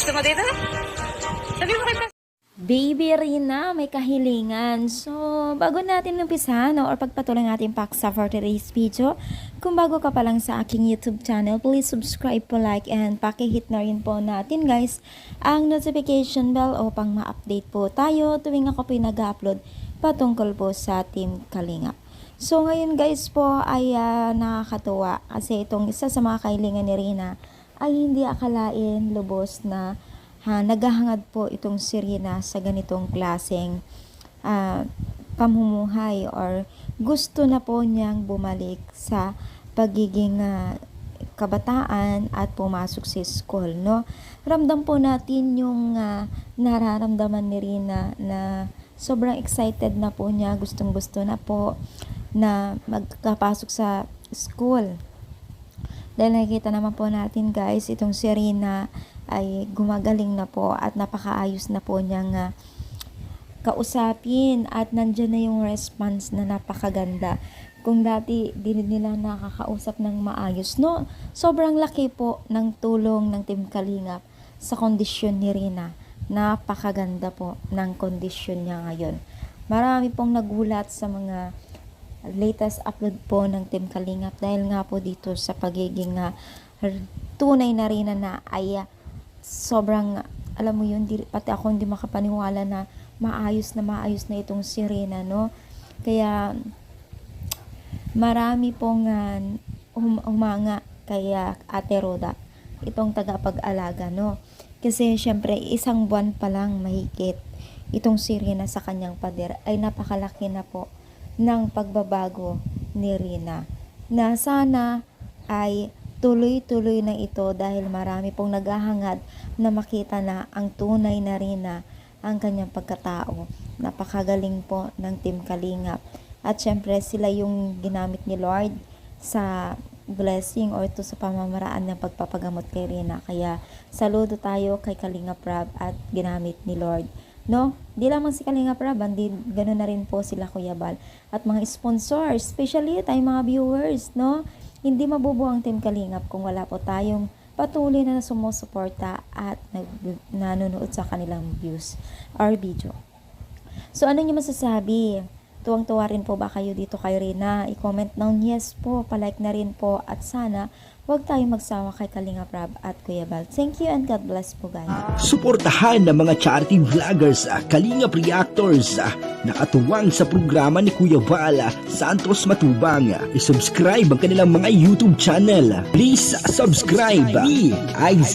Gusto mo dito? Sabi mo kay Baby Rina, may kahilingan. So, bago natin umpisahan or pagpatuloy natin paksa for today's video, kung bago ka pa lang sa aking YouTube channel, please subscribe po, like, and pakihit na rin po natin guys ang notification bell upang ma-update po tayo tuwing ako po nag-upload patungkol po sa Team Kalingap. So, ngayon guys po ay nakakatuwa kasi itong isa sa mga kahilingan ni Rina ay hindi akalain lubos na naghahangad po itong si Rina sa ganitong klaseng pamumuhay or gusto na po niyang bumalik sa pagiging kabataan at pumasok sa school, no? Ramdam po natin yung nararamdaman ni Rina na sobrang excited na po niya, gustong-gusto na po na magkapasok sa school. Dahil nakikita naman po natin guys, itong si Rina ay gumagaling na po at napakaayos na po niyang kausapin at nandyan na yung response na napakaganda. Kung dati din nila nakakausap ng maayos, no? Sobrang laki po ng tulong ng Team Kalingap sa kondisyon ni Rina. Napakaganda po ng kondisyon niya ngayon. Marami pong nagulat sa mga latest upload po ng Team Kalingap dahil nga po dito sa pagiging tunay na Rina na ay sobrang, alam mo yun, pati ako hindi makapaniwala na maayos na itong si Rina, no? Kaya marami pong umanga kaya Ate Roda, itong tagapag-alaga, no? Kasi syempre isang buwan pa lang mahigit itong si Rina sa kanyang pader ay napakalaki na po ng pagbabago ni Rina na sana ay tuloy-tuloy na ito dahil marami pong naghahangad na makita na ang tunay na Rina ang kanyang pagkatao. Napakagaling po ng Team Kalingap. At syempre sila yung ginamit ni Lord sa blessing or ito sa pamamaraan ng pagpapagamot kay Rina. Kaya saludo tayo kay Kalingap Rab at ginamit ni Lord. No? Di lamang si Kalingap Rab, ganoon na rin po sila Kuya Bal. At mga sponsors, especially tayong mga viewers, no? Hindi mabubuo ang Team Kalingap kung wala po tayong patuloy na sumusuporta at nanonood sa kanilang views or video. So, ano nyo masasabi? Tuwang-tuwa rin po ba kayo dito kay Rina? I-comment down yes po, palike na rin po at sana huwag tayong magsawa kay Kalingap Rab at Kuya Bal. Thank you and God bless po guys. Suportahan ng mga charity vloggers, Kalingap Reactors, nakatuwang sa programa ni Kuya Bal Santos Matubang. I-subscribe ang kanilang mga YouTube channel. Please subscribe. Eyes